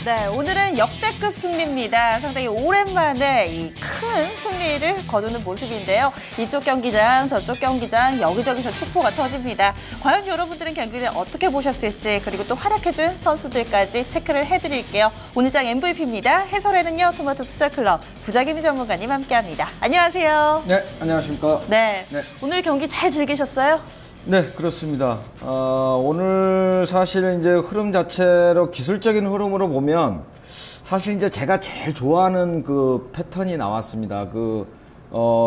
네, 오늘은 역대급 승리입니다. 상당히 오랜만에 이 큰 승리를 거두는 모습인데요. 이쪽 경기장, 저쪽 경기장, 여기저기서 축포가 터집니다. 과연 여러분들은 경기를 어떻게 보셨을지, 그리고 또 활약해준 선수들까지 체크를 해드릴게요. 오늘장 MVP입니다. 해설에는요, 토마토 투자클럽 부자김 전문가님 함께합니다. 안녕하세요. 네, 안녕하십니까. 네, 오늘 경기 잘 즐기셨어요? 네, 그렇습니다. 오늘 사실 이제 흐름 자체로 기술적인 흐름으로 보면 사실 이제 제가 제일 좋아하는 그 패턴이 나왔습니다.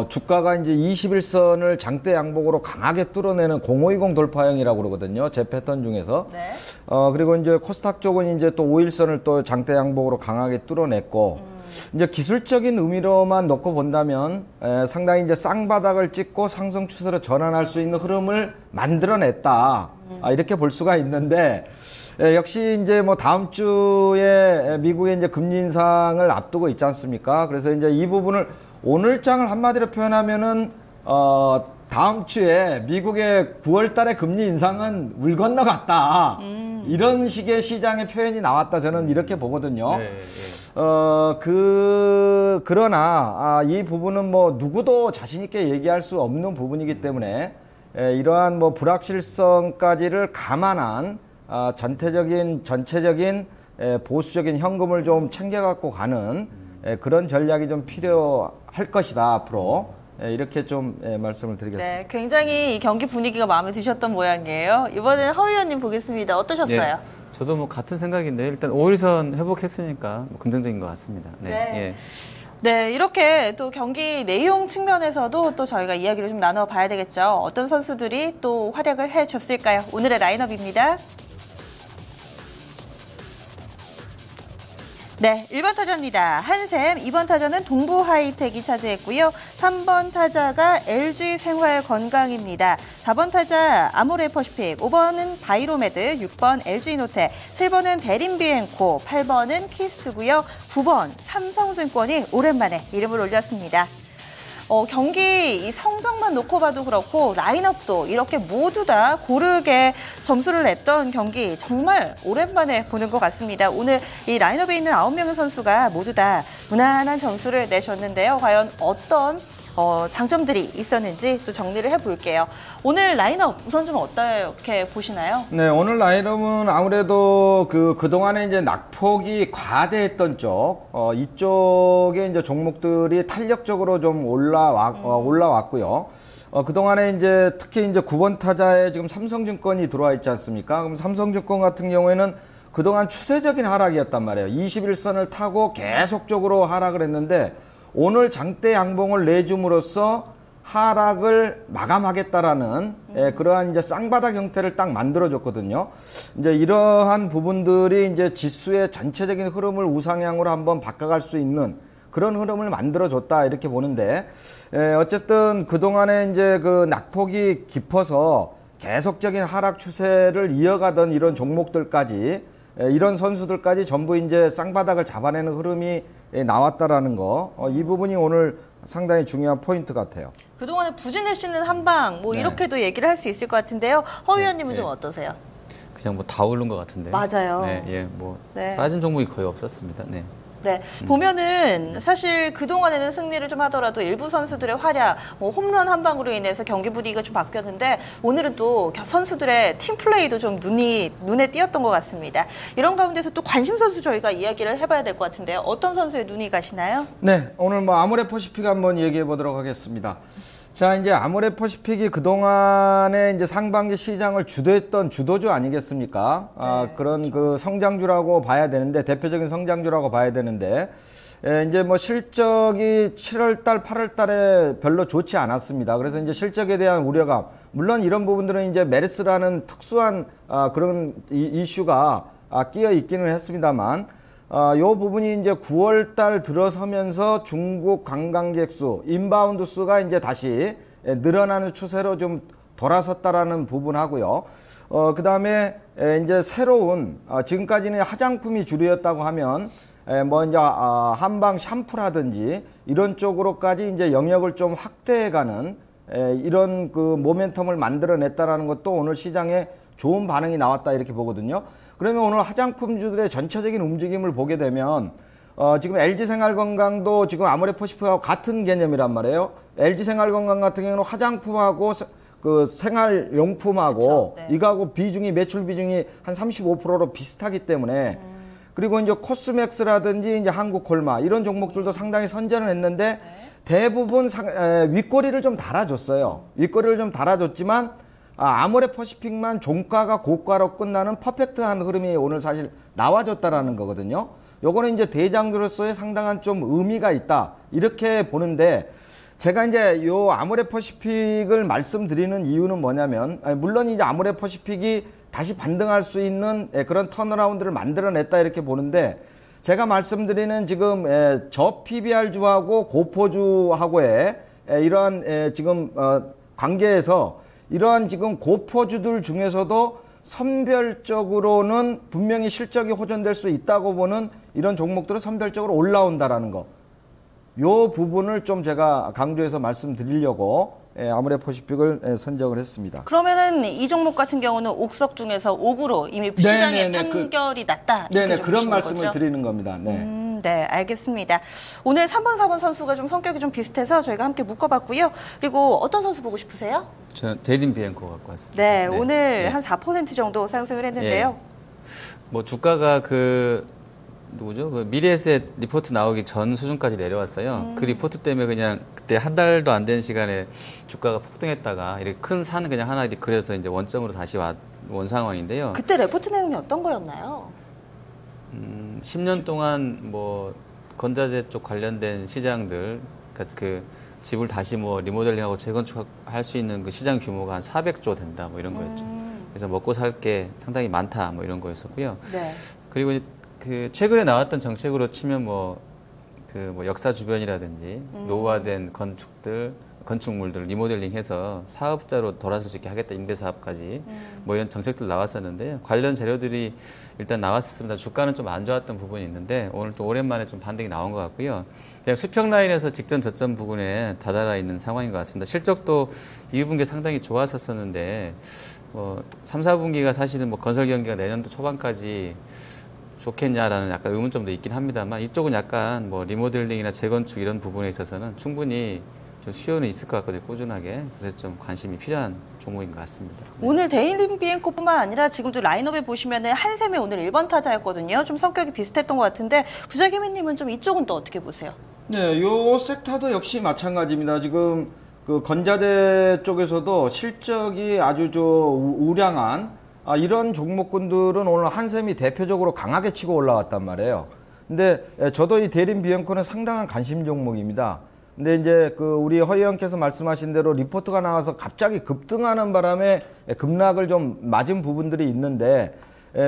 주가가 이제 21선을 장대 양봉으로 강하게 뚫어내는 0520 돌파형이라고 그러거든요. 제 패턴 중에서. 네. 그리고 이제 코스닥 쪽은 이제 또 51선을 또 장대 양봉으로 강하게 뚫어냈고, 이제 기술적인 의미로만 놓고 본다면 상당히 이제 쌍바닥을 찍고 상승 추세로 전환할 수 있는 흐름을 만들어냈다. 이렇게 볼 수가 있는데, 역시 이제 뭐 다음 주에 미국의 이제 금리 인상을 앞두고 있지 않습니까? 그래서 이제 이 부분을 오늘 장을 한마디로 표현하면은 다음 주에 미국의 9월 달에 금리 인상은 물 건너갔다. 이런 식의 시장의 표현이 나왔다. 저는 이렇게 보거든요. 네, 그러나 이 부분은 뭐 누구도 자신 있게 얘기할 수 없는 부분이기 때문에 이러한 뭐 불확실성까지를 감안한 전체적인 보수적인 현금을 좀 챙겨갖고 가는 그런 전략이 좀 필요할 것이다, 앞으로. 이렇게 좀 말씀을 드리겠습니다. 네, 굉장히 이 경기 분위기가 마음에 드셨던 모양이에요. 이번에는 허 의원님 보겠습니다. 어떠셨어요? 네, 저도 뭐 같은 생각인데 일단 5일선 회복했으니까 뭐 긍정적인 것 같습니다. 네. 네, 이렇게 또 경기 내용 측면에서도 또 저희가 이야기를 좀 나눠봐야 되겠죠. 어떤 선수들이 또 활약을 해줬을까요? 오늘의 라인업입니다. 네, 1번 타자입니다. 한샘, 2번 타자는 동부하이텍이 차지했고요. 3번 타자가 LG생활건강입니다. 4번 타자 아모레퍼시픽, 5번은 바이로메드, 6번 LG노테, 7번은 대림비엔코, 8번은 키스트고요. 9번 삼성증권이 오랜만에 이름을 올렸습니다. 경기 이 성적만 놓고 봐도 그렇고 라인업도 이렇게 모두 다 고르게 점수를 냈던 경기 정말 오랜만에 보는 것 같습니다. 오늘 이 라인업에 있는 9명의 선수가 모두 다 무난한 점수를 내셨는데요. 과연 어떤 장점들이 있었는지 또 정리를 해볼게요. 오늘 라인업 우선 좀 어떻게 보시나요? 네, 오늘 라인업은 아무래도 그동안에 이제 낙폭이 과대했던 이쪽에 이제 종목들이 탄력적으로 좀 올라왔고요. 그동안에 이제 특히 이제 9번 타자에 지금 삼성증권이 들어와 있지 않습니까? 그럼 삼성증권 같은 경우에는 그동안 추세적인 하락이었단 말이에요. 21선을 타고 계속적으로 하락을 했는데 오늘 장대 양봉을 내줌으로써 하락을 마감하겠다라는 그러한 이제 쌍바닥 형태를 딱 만들어줬거든요. 이제 이러한 부분들이 이제 지수의 전체적인 흐름을 우상향으로 한번 바꿔갈 수 있는 그런 흐름을 만들어줬다 이렇게 보는데, 어쨌든 그동안에 이제 그 낙폭이 깊어서 계속적인 하락 추세를 이어가던 이런 종목들까지, 이런 선수들까지 전부 이제 쌍바닥을 잡아내는 흐름이 나왔다라는 거, 이 부분이 오늘 상당히 중요한 포인트 같아요. 그동안에 부진을 씻는 한방 이렇게도 얘기를 할 수 있을 것 같은데요. 허 의원님은 좀 어떠세요? 그냥 뭐 다 오른 것 같은데. 맞아요. 빠진 종목이 거의 없었습니다. 네, 보면은 사실 그동안에는 승리를 좀 하더라도 일부 선수들의 활약, 홈런 한 방으로 인해서 경기 분위기가 좀 바뀌었는데 오늘은 또 선수들의 팀 플레이도 좀 눈에 띄었던 것 같습니다. 이런 가운데서 또 관심 선수 저희가 이야기를 해봐야 될 것 같은데요. 어떤 선수의 눈이 가시나요? 네, 오늘 뭐 아모레퍼시픽 한번 얘기해 보도록 하겠습니다. 자, 이제 아모레퍼시픽이 그동안에 이제 상반기 시장을 주도했던 주도주 아니겠습니까? 그런 그 성장주라고 봐야 되는데, 대표적인 성장주라고 봐야 되는데, 이제 뭐 실적이 7월달, 8월달에 별로 좋지 않았습니다. 그래서 이제 실적에 대한 우려감, 물론 이런 부분들은 이제 메르스라는 특수한 그런 이슈가 끼어 있기는 했습니다만, 요 부분이 이제 9월 달 들어서면서 중국 관광객 수, 인바운드 수가 이제 다시 늘어나는 추세로 좀 돌아섰다라는 부분하고요. 그 다음에 이제 새로운, 지금까지는 화장품이 주류였다고 하면, 뭐 이제 한방 샴푸라든지 이런 쪽으로까지 이제 영역을 좀 확대해가는 이런 그 모멘텀을 만들어냈다라는 것도 오늘 시장에 좋은 반응이 나왔다 이렇게 보거든요. 그러면 오늘 화장품주들의 전체적인 움직임을 보게 되면 지금 LG생활건강도 지금 아모레퍼시픽하고 같은 개념이란 말이에요. LG생활건강 같은 경우는 화장품하고 그 생활용품하고 그쵸, 네. 이거하고 비중이 매출 비중이 한 35%로 비슷하기 때문에 그리고 이제 코스맥스라든지 이제 한국콜마 이런 종목들도 상당히 선전을 했는데 대부분 윗꼬리를 좀 달아줬어요. 윗꼬리를 좀 달아줬지만 아모레퍼시픽만 종가가 고가로 끝나는 퍼펙트한 흐름이 오늘 사실 나와줬다라는 거거든요. 요거는 이제 대장주로서의 상당한 좀 의미가 있다 이렇게 보는데. 제가 이제 요 아모레퍼시픽을 말씀드리는 이유는 뭐냐면, 물론 이제 아모레퍼시픽이 다시 반등할 수 있는 그런 턴어라운드를 만들어냈다 이렇게 보는데, 제가 말씀드리는 지금 저 PBR주하고 고포주하고의 이러한 지금 관계에서 이러한 지금 고포주들 중에서도 선별적으로는 분명히 실적이 호전될 수 있다고 보는 이런 종목들은 선별적으로 올라온다라는 거. 요 부분을 좀 제가 강조해서 말씀드리려고 아모레퍼시픽을 선정을 했습니다. 그러면은 이 종목 같은 경우는 옥석 중에서 옥으로 이미 시장에 판결이 났다. 네네, 그런 말씀을 거죠? 드리는 겁니다. 네. 네, 알겠습니다. 오늘 3번, 4번 선수가 좀 성격이 좀 비슷해서 저희가 함께 묶어봤고요. 그리고 어떤 선수 보고 싶으세요? 저는 데린 비엔코 갖고 왔습니다. 네, 오늘 한 4% 정도 상승을 했는데요. 뭐 주가가 누구죠? 그 미래에셋 리포트 나오기 전 수준까지 내려왔어요. 그 리포트 때문에 그냥 그때 한 달도 안 된 시간에 주가가 폭등했다가 이렇게 큰 산을 그냥 하나 그래서 이제 원점으로 다시 온 상황인데요. 그때 레포트 내용이 어떤 거였나요? 10년 동안 뭐 건자재 쪽 관련된 시장들, 그 집을 다시 뭐 리모델링하고 재건축할 수 있는 그 시장 규모가 한 400조 된다 뭐 이런 거였죠. 그래서 먹고 살 게 상당히 많다 뭐 이런 거였었고요. 네. 그리고 그 최근에 나왔던 정책으로 치면 역사 주변이라든지 노후화된 건축물들 리모델링해서 사업자로 돌아설 수 있게 하겠다 임대사업까지 뭐 이런 정책들 나왔었는데요. 관련 재료들이 일단 나왔었습니다. 주가는 좀 안 좋았던 부분이 있는데 오늘 또 오랜만에 좀 반등이 나온 것 같고요. 그냥 수평 라인에서 직전 저점 부근에 다다라 있는 상황인 것 같습니다. 실적도 2분기 상당히 좋았었는데 3, 4분기가 사실은 뭐 건설 경기가 내년도 초반까지 좋겠냐라는 약간 의문점도 있긴 합니다만 이쪽은 약간 뭐 리모델링이나 재건축 이런 부분에 있어서는 충분히 좀 수요는 있을 것 같거든요, 꾸준하게. 그래서 좀 관심이 필요한 종목인 것 같습니다. 네. 오늘 데일린 비엔코뿐만 아니라 지금도 라인업에 보시면은 한샘이 오늘 1번 타자였거든요. 좀 성격이 비슷했던 것 같은데 부자개미님은 좀 이쪽은 또 어떻게 보세요? 네, 요 섹터도 역시 마찬가지입니다. 지금 그 건자재 쪽에서도 실적이 아주 우량한 이런 종목군들은 오늘 한샘이 대표적으로 강하게 치고 올라왔단 말이에요. 근데 저도 이 데린 비엔코는 상당한 관심 종목입니다. 근데 이제 우리 허 의원께서 말씀하신 대로 리포트가 나와서 갑자기 급등하는 바람에 급락을 좀 맞은 부분들이 있는데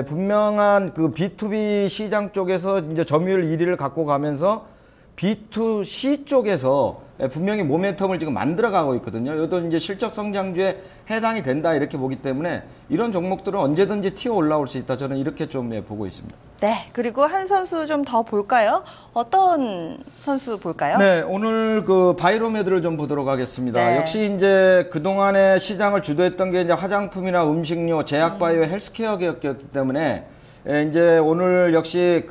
분명한 그 B2B 시장 쪽에서 이제 점유율 1위를 갖고 가면서 B2C 쪽에서 분명히 모멘텀을 지금 만들어가고 있거든요. 이것도 이제 실적 성장주에 해당이 된다 이렇게 보기 때문에 이런 종목들은 언제든지 튀어 올라올 수 있다. 저는 이렇게 좀 보고 있습니다. 네, 그리고 한 선수 좀 더 볼까요? 어떤 선수 볼까요? 네, 오늘 그 바이로메드를 좀 보도록 하겠습니다. 네. 역시 이제 그동안에 시장을 주도했던 게 이제 화장품이나 음식료, 제약바이오, 헬스케어였기 때문에 이제 오늘 역시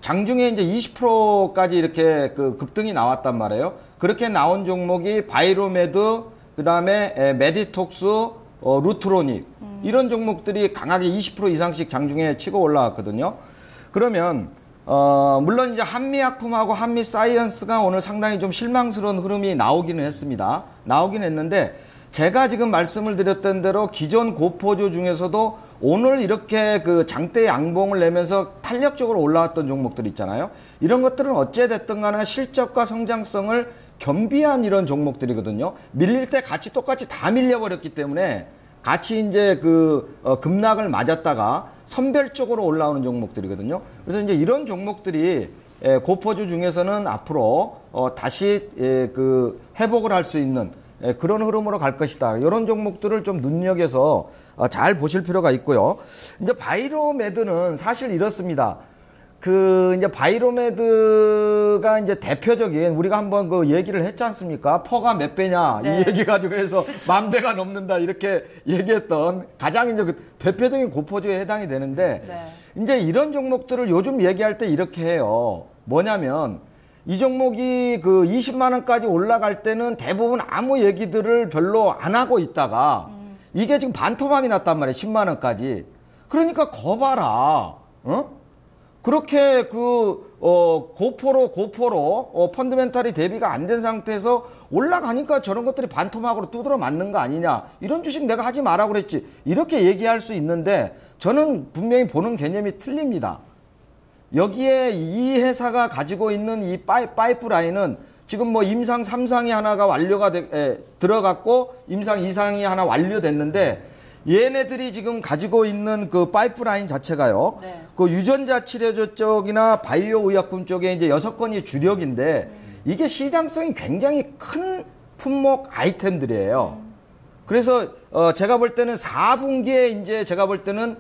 장중에 이제 20%까지 이렇게 급등이 나왔단 말이에요. 그렇게 나온 종목이 바이로메드, 그 다음에 메디톡스, 루트로닉 이런 종목들이 강하게 20% 이상씩 장중에 치고 올라왔거든요. 그러면 물론 이제 한미약품하고 한미사이언스가 오늘 상당히 좀 실망스러운 흐름이 나오기는 했습니다. 나오긴 했는데 제가 지금 말씀을 드렸던 대로 기존 고포주 중에서도 오늘 이렇게 장대 양봉을 내면서 탄력적으로 올라왔던 종목들 있잖아요. 이런 것들은 어찌됐든 간에 실적과 성장성을 겸비한 이런 종목들이거든요. 밀릴 때 같이 똑같이 다 밀려버렸기 때문에 같이 이제 급락을 맞았다가 선별적으로 올라오는 종목들이거든요. 그래서 이제 이런 종목들이 고포주 중에서는 앞으로 다시 회복을 할 수 있는 그런 흐름으로 갈 것이다. 이런 종목들을 좀 눈여겨서 잘 보실 필요가 있고요. 이제 바이로메드는 사실 이렇습니다. 이제 바이로메드가 이제 대표적인 우리가 한번 그 얘기를 했지 않습니까? 퍼가 몇 배냐 네. 이 얘기 가지고 해서 만 배가 넘는다 이렇게 얘기했던 가장 이제 그 대표적인 고포주에 해당이 되는데 네. 이제 이런 종목들을 요즘 얘기할 때 이렇게 해요. 뭐냐면 이 종목이 그 20만 원까지 올라갈 때는 대부분 아무 얘기들을 별로 안 하고 있다가 이게 지금 반토막이 났단 말이에요. 10만 원까지. 그러니까 거봐라. 어? 그렇게 고포로 펀드멘탈이 대비가 안 된 상태에서 올라가니까 저런 것들이 반토막으로 두드러 맞는 거 아니냐. 이런 주식 내가 하지 마라 그랬지. 이렇게 얘기할 수 있는데 저는 분명히 보는 개념이 틀립니다. 여기에 이 회사가 가지고 있는 이 파이프라인은 지금 뭐 임상 3상이 하나가 완료가 들어갔고 임상 2상이 하나 완료됐는데 얘네들이 지금 가지고 있는 그 파이프라인 자체가요. 네. 그 유전자 치료제 쪽이나 바이오 의약품 쪽에 이제 6건이 주력인데 이게 시장성이 굉장히 큰 품목 아이템들이에요. 그래서 제가 볼 때는 4분기에 이제 제가 볼 때는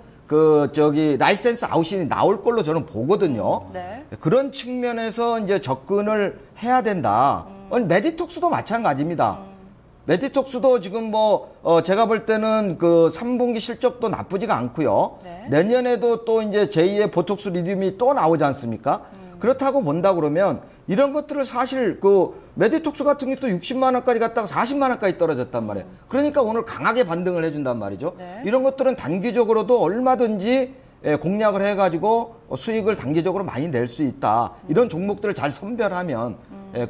라이센스 아웃이 나올 걸로 저는 보거든요. 네. 그런 측면에서 이제 접근을 해야 된다. 메디톡스도 마찬가지입니다. 메디톡스도 지금 제가 볼 때는 3분기 실적도 나쁘지가 않고요. 네. 내년에도 또 이제 제2의 보톡스 리듐이 또 나오지 않습니까? 그렇다고 본다 그러면 이런 것들을 사실 메디톡스 같은 게 또 60만 원까지 갔다가 40만 원까지 떨어졌단 말이에요. 그러니까 오늘 강하게 반등을 해준단 말이죠. 네. 이런 것들은 단기적으로도 얼마든지 공략을 해가지고 수익을 단기적으로 많이 낼 수 있다. 이런 종목들을 잘 선별하면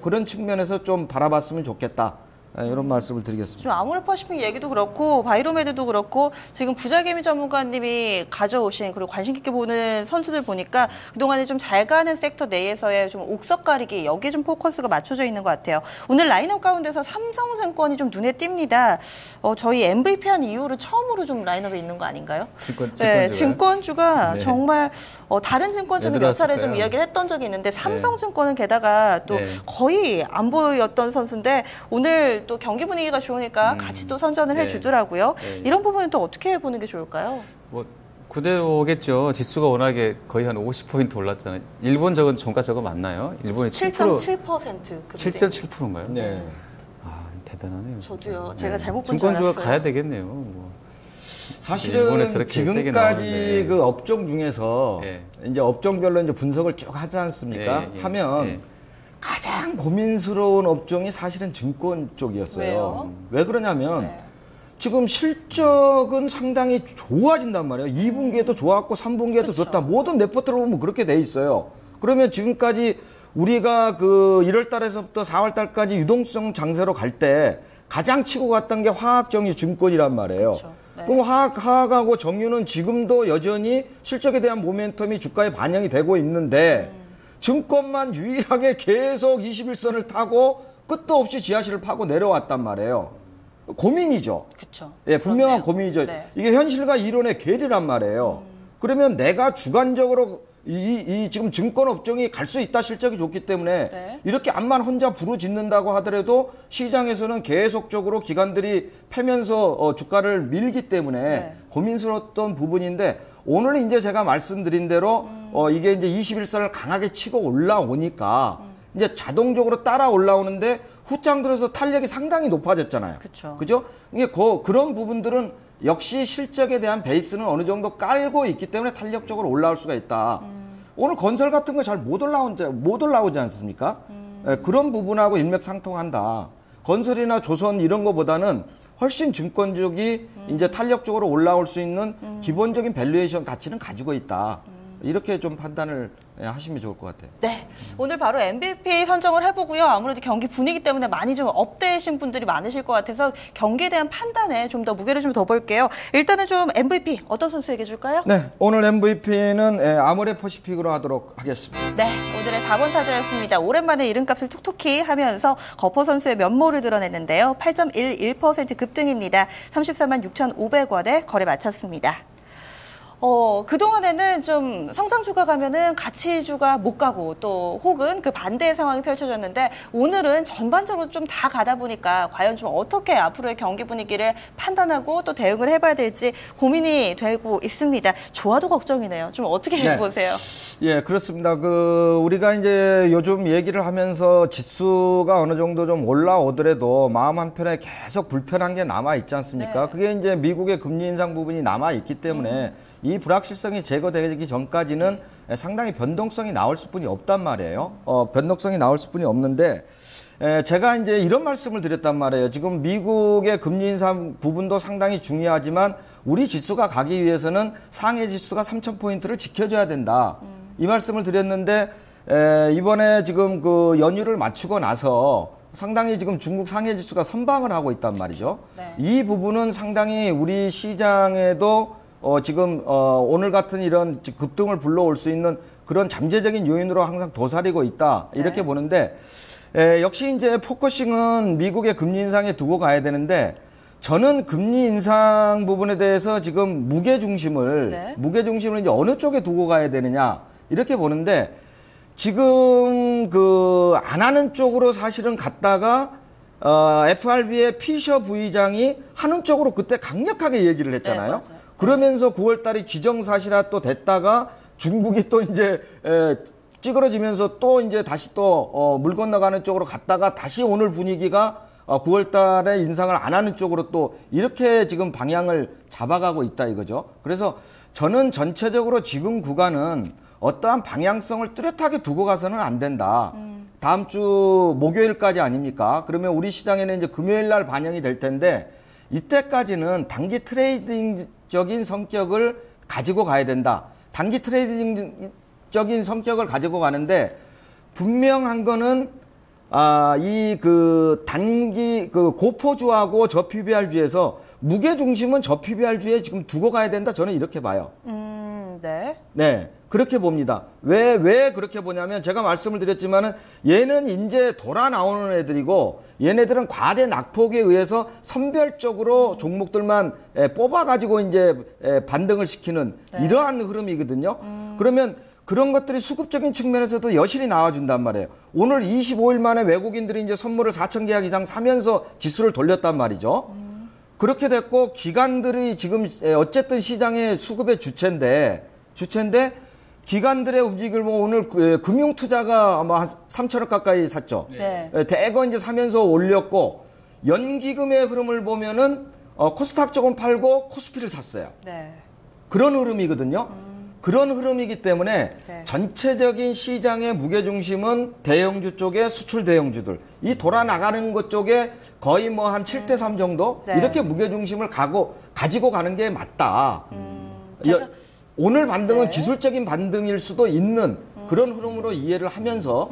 그런 측면에서 좀 바라봤으면 좋겠다. 이런 말씀을 드리겠습니다. 지금 아모레퍼시픽 얘기도 그렇고 바이로메드도 그렇고 지금 부자개미 전문가님이 가져오신 그리고 관심 깊게 보는 선수들 보니까 그동안에 좀 잘 가는 섹터 내에서의 좀 옥석 가리기 여기에 좀 포커스가 맞춰져 있는 것 같아요. 오늘 라인업 가운데서 삼성증권이 좀 눈에 띕니다. 저희 MVP 한 이후로 처음으로 좀 라인업에 있는 거 아닌가요? 증권주가 네. 정말 다른 증권주는 몇 차례 좀 이야기를 했던 적이 있는데 삼성증권은 게다가 또 거의 안 보였던 선수인데 오늘 또 경기 분위기가 좋으니까 같이 또 선전을 해주더라고요. 이런 부분은 또 어떻게 보는 게 좋을까요? 그대로겠죠. 지수가 워낙에 거의 한 50포인트 올랐잖아요. 일본 종가 저거 맞나요? 일본이 7.7%. 7.7%인가요? 네. 대단하네요. 저도요. 제가 잘못 본 줄 알았어요. 증권주가 가야 되겠네요. 사실은 지금까지 그 업종 중에서 이제 업종별로 이제 분석을 쭉 하지 않습니까? 하면 가장 고민스러운 업종이 사실은 증권 쪽이었어요. 왜요? 왜 그러냐면 지금 실적은 상당히 좋아진단 말이에요. 2분기에도 좋았고 3분기에도 좋다. 모든 레포트를 보면 그렇게 돼 있어요. 그러면 지금까지 우리가 1월 달에서부터 4월 달까지 유동성 장세로 갈 때 가장 치고 갔던 게 화학정유 증권이란 말이에요. 네. 그럼 화학하고 정유는 지금도 여전히 실적에 대한 모멘텀이 주가에 반영이 되고 있는데 증권만 유일하게 계속 21선을 타고 끝도 없이 지하실을 파고 내려왔단 말이에요. 고민이죠. 그렇죠. 예, 분명한 고민이죠. 네. 이게 현실과 이론의 괴리란 말이에요. 그러면 내가 주관적으로 지금 증권 업종이 갈 수 있다 실적이 좋기 때문에 이렇게 암만 혼자 부르짖는다고 하더라도 시장에서는 계속적으로 기관들이 패면서 주가를 밀기 때문에 고민스러웠던 부분인데 오늘 이제 제가 말씀드린 대로 이게 이제 21선을 강하게 치고 올라오니까 이제 자동적으로 따라 올라오는데 후장 들어서 탄력이 상당히 높아졌잖아요. 그죠? 이게 그런 부분들은 역시 실적에 대한 베이스는 어느 정도 깔고 있기 때문에 탄력적으로 올라올 수가 있다. 오늘 건설 같은 거 잘 못 올라오지 않습니까? 그런 부분하고 일맥상통한다. 건설이나 조선 이런 거보다는 훨씬 증권 쪽이 이제 탄력적으로 올라올 수 있는 기본적인 밸류에이션 가치는 가지고 있다. 이렇게 좀 판단을 하시면 좋을 것 같아요. 네, 오늘 바로 MVP 선정을 해보고요. 아무래도 경기 분위기 때문에 많이 좀 업되신 분들이 많으실 것 같아서 경기에 대한 판단에 좀 더 무게를 좀 더 볼게요. 일단은 좀 MVP 어떤 선수에게 줄까요? 네, 오늘 MVP는 아모레퍼시픽으로 하도록 하겠습니다. 네, 오늘의 4번 타자였습니다. 오랜만에 이름값을 톡톡히 하면서 거포 선수의 면모를 드러냈는데요. 8.11% 급등입니다. 34만 6,500원에 거래 마쳤습니다. 그동안에는 좀 성장주가 가면은 가치주가 못 가고 또 혹은 그 반대의 상황이 펼쳐졌는데 오늘은 전반적으로 좀 다 가다 보니까 과연 좀 어떻게 앞으로의 경기 분위기를 판단하고 또 대응을 해봐야 될지 고민이 되고 있습니다. 좋아도 걱정이네요. 좀 어떻게 보세요? 예, 그렇습니다. 우리가 이제 요즘 얘기를 하면서 지수가 어느 정도 좀 올라오더라도 마음 한편에 계속 불편한 게 남아 있지 않습니까? 네. 그게 이제 미국의 금리 인상 부분이 남아 있기 때문에 이 불확실성이 제거되기 전까지는 상당히 변동성이 나올 수뿐이 없단 말이에요. 변동성이 나올 수뿐이 없는데, 제가 이제 이런 말씀을 드렸단 말이에요. 지금 미국의 금리 인상 부분도 상당히 중요하지만 우리 지수가 가기 위해서는 상해 지수가 3,000포인트를 지켜줘야 된다. 이 말씀을 드렸는데, 이번에 지금 연휴를 마치고 나서 상당히 지금 중국 상해 지수가 선방을 하고 있단 말이죠. 네. 이 부분은 상당히 우리 시장에도 지금 오늘 같은 이런 급등을 불러올 수 있는 그런 잠재적인 요인으로 항상 도사리고 있다. 이렇게 보는데, 역시 이제 포커싱은 미국의 금리 인상에 두고 가야 되는데, 저는 금리 인상 부분에 대해서 지금 무게중심을 이제 어느 쪽에 두고 가야 되느냐, 이렇게 보는데, 지금 안 하는 쪽으로 사실은 갔다가, FRB의 피셔 부의장이 하는 쪽으로 그때 강력하게 얘기를 했잖아요. 네, 그러면서 9월 달에 기정사실화 또 됐다가 중국이 또 이제, 찌그러지면서 또 이제 다시 또 물 건너가는 쪽으로 갔다가 다시 오늘 분위기가 9월 달에 인상을 안 하는 쪽으로 또 이렇게 지금 방향을 잡아가고 있다 이거죠. 그래서 저는 전체적으로 지금 구간은 어떠한 방향성을 뚜렷하게 두고 가서는 안 된다. 다음 주 목요일까지 아닙니까? 그러면 우리 시장에는 이제 금요일 날 반영이 될 텐데 이때까지는 단기 트레이딩적인 성격을 가지고 가야 된다. 단기 트레이딩적인 성격을 가지고 가는데 분명한 거는 단기 고포주하고 저PBR주에서 무게 중심은 저PBR주에 지금 두고 가야 된다. 저는 이렇게 봐요. 네. 네. 그렇게 봅니다. 왜 그렇게 보냐면 제가 말씀을 드렸지만은 얘는 이제 돌아 나오는 애들이고 얘네들은 과대 낙폭에 의해서 선별적으로 종목들만 뽑아가지고 이제 반등을 시키는 이러한 흐름이거든요. 그러면 그런 것들이 수급적인 측면에서도 여실히 나와준단 말이에요. 오늘 25일 만에 외국인들이 이제 선물을 4,000계약 이상 사면서 지수를 돌렸단 말이죠. 그렇게 됐고 기관들이 지금 어쨌든 시장의 수급의 주체인데 기관들의 움직임을 오늘 금융투자가 아마 한 3천억 가까이 샀죠. 네. 대거 이제 사면서 올렸고 연기금의 흐름을 보면은 코스닥 쪽은 팔고 코스피를 샀어요. 네. 그런 흐름이거든요. 그런 흐름이기 때문에 전체적인 시장의 무게중심은 대형주 쪽에 수출 대형주들 이 돌아나가는 것 쪽에 거의 뭐 한 7대3 정도 이렇게 무게중심을 가지고 가는 게 맞다. 오늘 반등은 기술적인 반등일 수도 있는 그런 흐름으로 이해를 하면서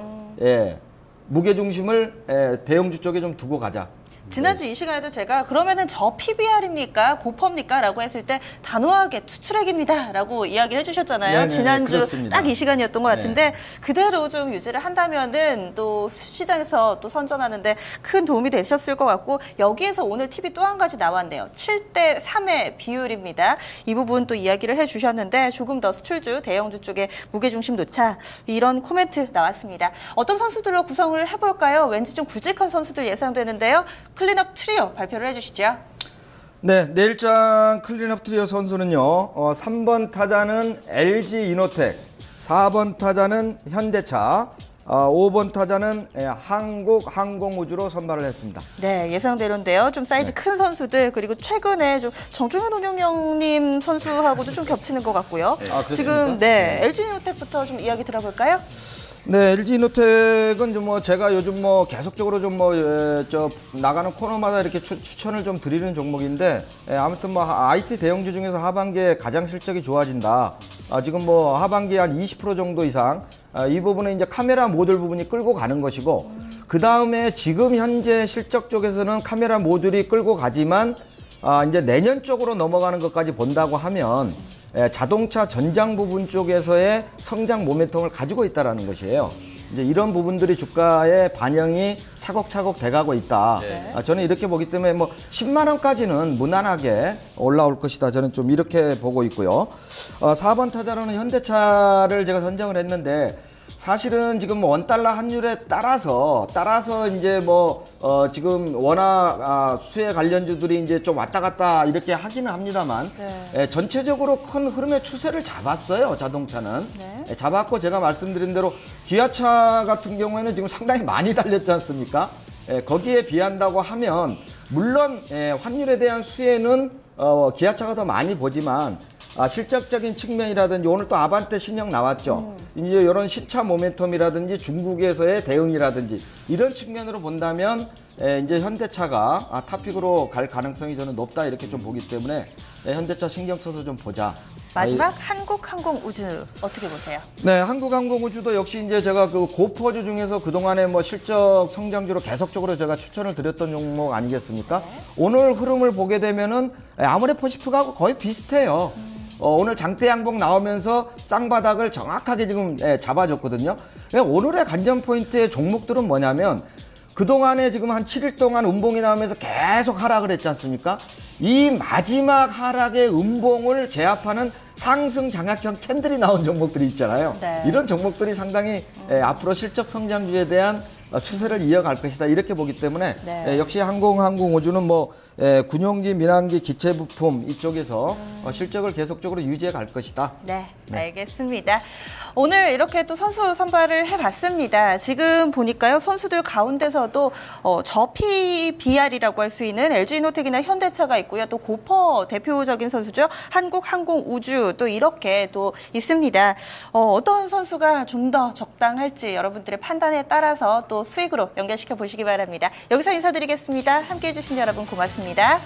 무게중심을 대형주 쪽에 좀 두고 가자. 지난주 이 시간에도 제가 그러면은 저 PBR입니까? 고퍼입니까? 라고 했을 때 단호하게 투트랙입니다. 라고 이야기를 해주셨잖아요. 네네네, 지난주 딱 이 시간이었던 것 같은데 그대로 좀 유지를 한다면은 또 시장에서 또 선전하는데 큰 도움이 되셨을 것 같고 여기에서 오늘 팁이 또 한 가지 나왔네요. 7대3의 비율입니다. 이 부분 또 이야기를 해주셨는데 조금 더 수출주, 대형주 쪽에 무게중심 놓자 이런 코멘트 나왔습니다. 어떤 선수들로 구성을 해볼까요? 왠지 좀 굵직한 선수들 예상되는데요. 클린업 트리오 발표를 해주시죠. 네, 내일장 클린업 트리오 선수는요. 3번 타자는 LG 이노텍, 4번 타자는 현대차, 5번 타자는 한국항공우주로 선발을 했습니다. 네, 예상대로인데요. 좀 사이즈 큰 선수들 그리고 최근에 좀 정종현 운영명님 선수하고도 좀 겹치는 것 같고요. 지금 LG 이노텍부터 좀 이야기 들어볼까요? 네, LG이노텍은 좀 제가 요즘 계속적으로 좀 나가는 코너마다 이렇게 추천을 좀 드리는 종목인데, 아무튼 IT 대형주 중에서 하반기에 가장 실적이 좋아진다. 지금 하반기에 한 20% 정도 이상, 이 부분은 이제 카메라 모듈 부분이 끌고 가는 것이고, 그 다음에 지금 현재 실적 쪽에서는 카메라 모듈이 끌고 가지만, 이제 내년 쪽으로 넘어가는 것까지 본다고 하면, 자동차 전장 부분 쪽에서의 성장 모멘텀을 가지고 있다는 것이에요. 이제 이런 부분들이 주가에 반영이 차곡차곡 돼가고 있다. 네. 저는 이렇게 보기 때문에 뭐 10만 원까지는 무난하게 올라올 것이다. 저는 좀 이렇게 보고 있고요. 4번 타자로는 현대차를 제가 선정을 했는데 사실은 지금 원달러 환율에 따라서 이제 뭐 지금 워낙 수혜 관련주들이 이제 좀 왔다 갔다 이렇게 하기는 합니다만 전체적으로 큰 흐름의 추세를 잡았어요. 자동차는 잡았고 제가 말씀드린 대로 기아차 같은 경우에는 지금 상당히 많이 달렸지 않습니까? 거기에 비한다고 하면 물론 환율에 대한 수혜는 기아차가 더 많이 보지만 실적적인 측면이라든지 오늘 또 아반떼 신형 나왔죠. 이제 이런 시차 모멘텀이라든지 중국에서의 대응이라든지 이런 측면으로 본다면 이제 현대차가 탑픽으로 갈 가능성이 저는 높다 이렇게 좀 보기 때문에 현대차 신경 써서 좀 보자. 마지막 한국항공우주 어떻게 보세요? 네, 한국항공우주도 역시 이제 제가 그 고퍼주 중에서 그동안에 뭐 실적 성장주로 계속적으로 제가 추천을 드렸던 종목 아니겠습니까? 오늘 흐름을 보게 되면은 아모레퍼시픽하고 거의 비슷해요. 오늘 장대 양봉 나오면서 쌍바닥을 정확하게 지금 잡아줬거든요. 오늘의 관전 포인트의 종목들은 뭐냐면 그동안에 지금 한 7일 동안 음봉이 나오면서 계속 하락을 했지 않습니까? 이 마지막 하락의 음봉을 제압하는 상승 장악형 캔들이 나온 종목들이 있잖아요. 이런 종목들이 상당히 앞으로 실적 성장주에 대한 추세를 이어갈 것이다 이렇게 보기 때문에 역시 항공우주는 뭐 군용기, 민항기, 기체부품 이쪽에서 실적을 계속적으로 유지해 갈 것이다. 네, 알겠습니다. 오늘 이렇게 또 선수 선발을 해봤습니다. 지금 보니까요 선수들 가운데서도 저피 BR이라고 할 수 있는 LG이노텍이나 현대차가 있고요. 또 고퍼 대표적인 선수죠. 한국항공우주 또 이렇게 또 있습니다. 어떤 선수가 좀 더 적당할지 여러분들의 판단에 따라서 또 수익으로 연결시켜 보시기 바랍니다. 여기서 인사드리겠습니다. 함께해 주신 여러분 고맙습니다.